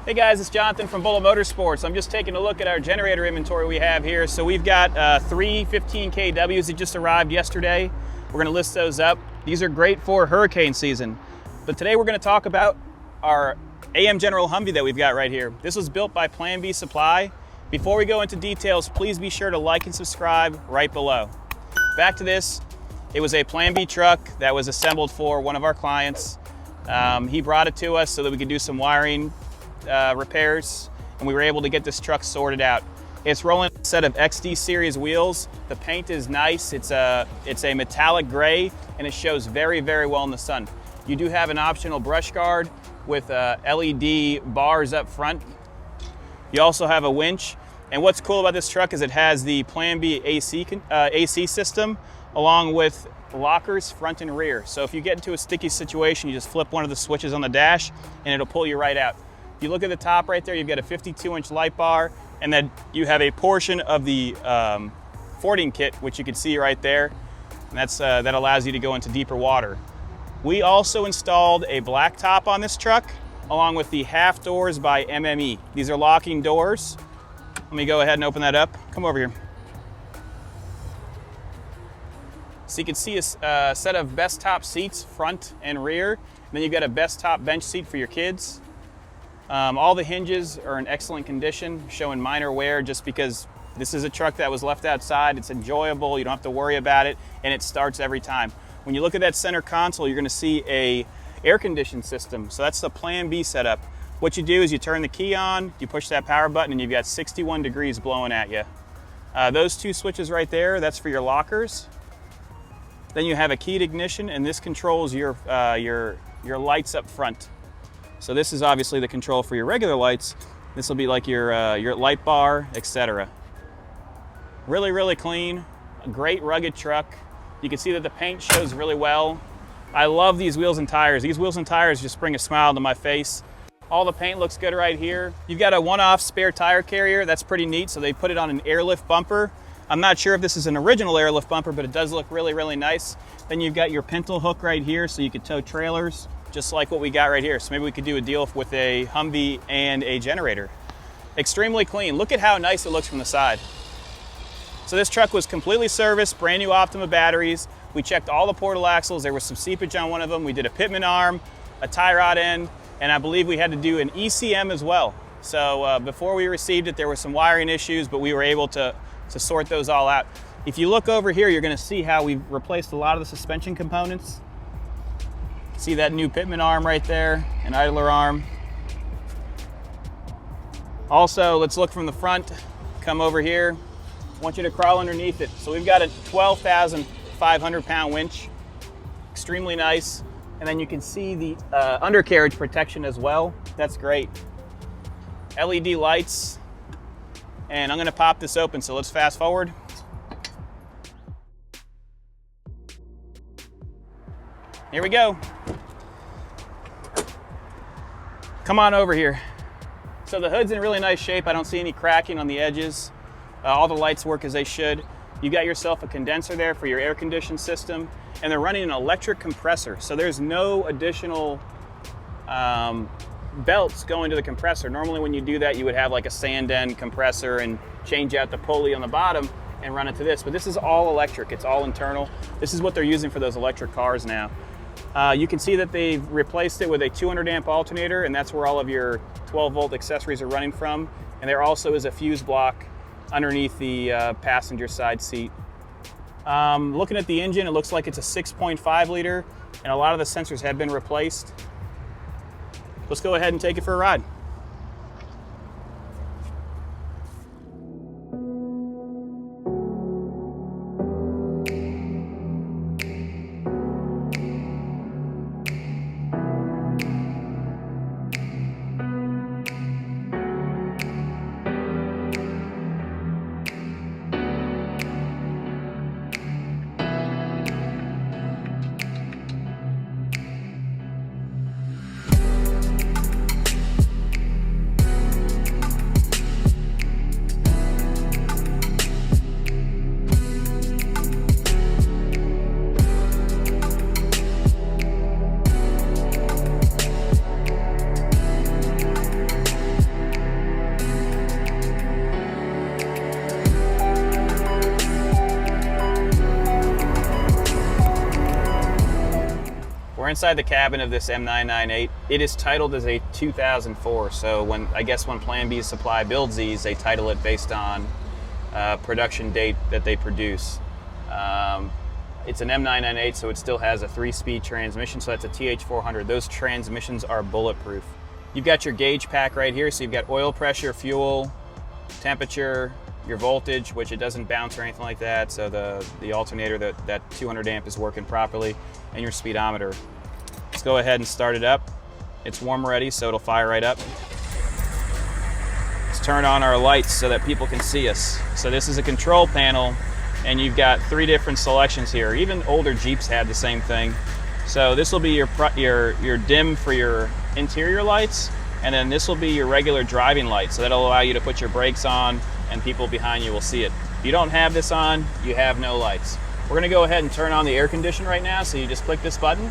Hey guys, it's Jonathan from Motorsports. I'm just taking a look at our generator inventory we have here. So we've got three 15 kWs that just arrived yesterday. We're going to list those up. These are great for hurricane season. But today we're going to talk about our AM General Humvee that we've got right here. This was built by Plan B Supply. Before we go into details, please be sure to like and subscribe right below. Back to this. It was a Plan B truck that was assembled for one of our clients. He brought it to us so that we could do some wiring repairs, and we were able to get this truck sorted out. It's rolling a set of XD series wheels. The paint is nice. It's a metallic gray, and it shows very, very well in the sun. You do have an optional brush guard with LED bars up front. You also have a winch, and what's cool about this truck is it has the Plan B AC system along with lockers front and rear. So if you get into a sticky situation, you just flip one of the switches on the dash and it'll pull you right out. If you look at the top right there, you've got a 52-inch light bar, and then you have a portion of the fording kit, which you can see right there, and that allows you to go into deeper water. We also installed a black top on this truck, along with the half doors by MME. These are locking doors. Let me go ahead and open that up. Come over here. So you can see a set of best top seats, front and rear. And then you've got a best top bench seat for your kids. All the hinges are in excellent condition, showing minor wear just because this is a truck that was left outside. It's enjoyable, you don't have to worry about it, and it starts every time. When you look at that center console, you're gonna see a air conditioning system. So that's the Plan B setup. What you do is you turn the key on, you push that power button, and you've got 61 degrees blowing at you. Those two switches right there, that's for your lockers. Then you have a keyed ignition, and this controls your lights up front. So this is obviously the control for your regular lights. This will be like your light bar, etc. Really, really clean, a great rugged truck. You can see that the paint shows really well. I love these wheels and tires. These wheels and tires just bring a smile to my face. All the paint looks good right here. You've got a one-off spare tire carrier. That's pretty neat. So they put it on an airlift bumper. I'm not sure if this is an original airlift bumper, but it does look really, really nice. Then you've got your pintle hook right here so you could tow trailers, just like what we got right here. So maybe we could do a deal with a Humvee and a generator. Extremely clean. Look at how nice it looks from the side. So this truck was completely serviced, brand new Optima batteries. We checked all the portal axles. There was some seepage on one of them. We did a pitman arm, a tie rod end, and I believe we had to do an ECM as well. So before we received it, there were some wiring issues, but we were able to sort those all out. If you look over here, you're gonna see how we've replaced a lot of the suspension components. See that new pitman arm right there, an idler arm. Also, let's look from the front, come over here. I want you to crawl underneath it. So we've got a 12,500 pound winch, extremely nice. And then you can see the undercarriage protection as well. That's great. LED lights. And I'm gonna pop this open, so let's fast forward. Here we go. Come on over here. So the hood's in really nice shape. I don't see any cracking on the edges. All the lights work as they should. You got yourself a condenser there for your air conditioning system, and they're running an electric compressor. So there's no additional belts going to the compressor. Normally when you do that, you would have like a sand end compressor and change out the pulley on the bottom and run it to this. But this is all electric, it's all internal. This is what they're using for those electric cars now. You can see that they've replaced it with a 200 amp alternator, and that's where all of your 12 volt accessories are running from. And there also is a fuse block underneath the passenger side seat. Looking at the engine, it looks like it's a 6.5 liter, and a lot of the sensors have been replaced. Let's go ahead and take it for a ride. We're inside the cabin of this M998. It is titled as a 2004, so when Plan B Supply builds these, they title it based on production date that they produce. It's an M998, so it still has a 3-speed transmission, so that's a TH400. Those transmissions are bulletproof. You've got your gauge pack right here, so you've got oil pressure, fuel, temperature, your voltage, which it doesn't bounce or anything like that, so the alternator, that 200 amp is working properly, and your speedometer. Let's go ahead and start it up. It's warm ready, so it'll fire right up. Let's turn on our lights so that people can see us. So this is a control panel, and you've got 3 different selections here. Even older Jeeps had the same thing. So this will be your dim for your interior lights, and then this will be your regular driving light. So that'll allow you to put your brakes on, and people behind you will see it. If you don't have this on, you have no lights. We're gonna go ahead and turn on the air conditioner right now, so you just click this button.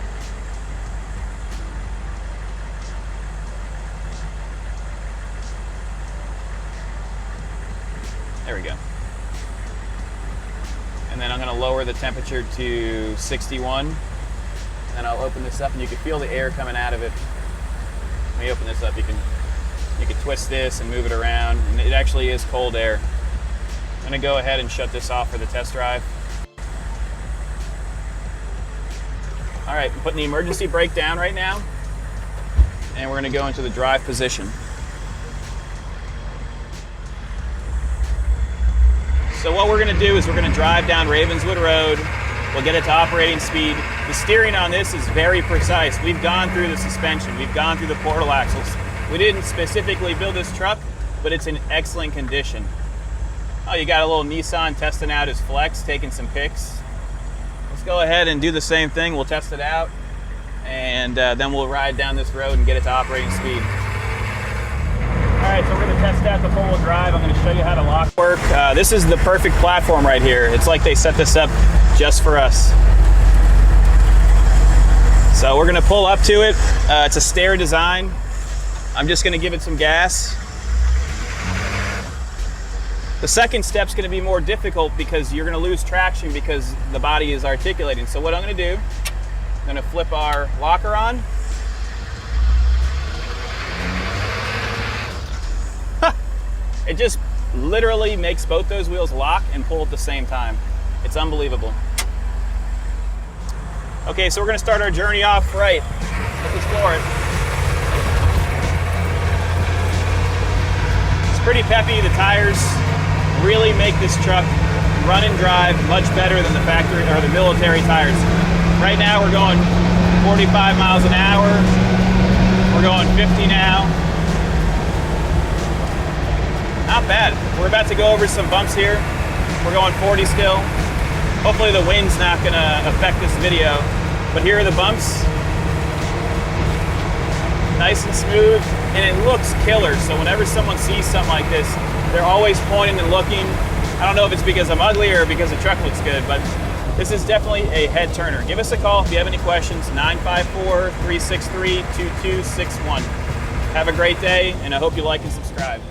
There we go. And then I'm gonna lower the temperature to 61. And I'll open this up, and you can feel the air coming out of it. Let me open this up. You can twist this and move it around, and it actually is cold air. I'm gonna go ahead and shut this off for the test drive. All right, I'm putting the emergency brake down right now, and we're gonna go into the drive position. So what we're gonna do is we're gonna drive down Ravenswood Road. We'll get it to operating speed. The steering on this is very precise. We've gone through the suspension. We've gone through the portal axles. We didn't specifically build this truck, but it's in excellent condition. Oh, you got a little Nissan testing out his flex, taking some pics. Let's go ahead and do the same thing. We'll test it out, and then we'll ride down this road and get it to operating speed. All right, so we're gonna test out the four-wheel drive. I'm gonna show you how to lock work. This is the perfect platform right here. It's like they set this up just for us. So we're gonna pull up to it. It's a stair design. I'm just gonna give it some gas. The second step's gonna be more difficult because you're gonna lose traction because the body is articulating. So what I'm gonna do, I'm gonna flip our locker on. It just literally makes both those wheels lock and pull at the same time. It's unbelievable. Okay, so we're gonna start our journey off right. Let's explore it. It's pretty peppy. The tires really make this truck run and drive much better than the factory or the military tires. Right now we're going 45 miles an hour. We're going 50 now. Not bad. We're about to go over some bumps here. We're going 40 still. Hopefully the wind's not gonna affect this video, but here are the bumps. Nice and smooth, and it looks killer. So whenever someone sees something like this, they're always pointing and looking. I don't know if it's because I'm ugly or because the truck looks good, but this is definitely a head turner. Give us a call if you have any questions, 954-363-2261. Have a great day, and I hope you like and subscribe.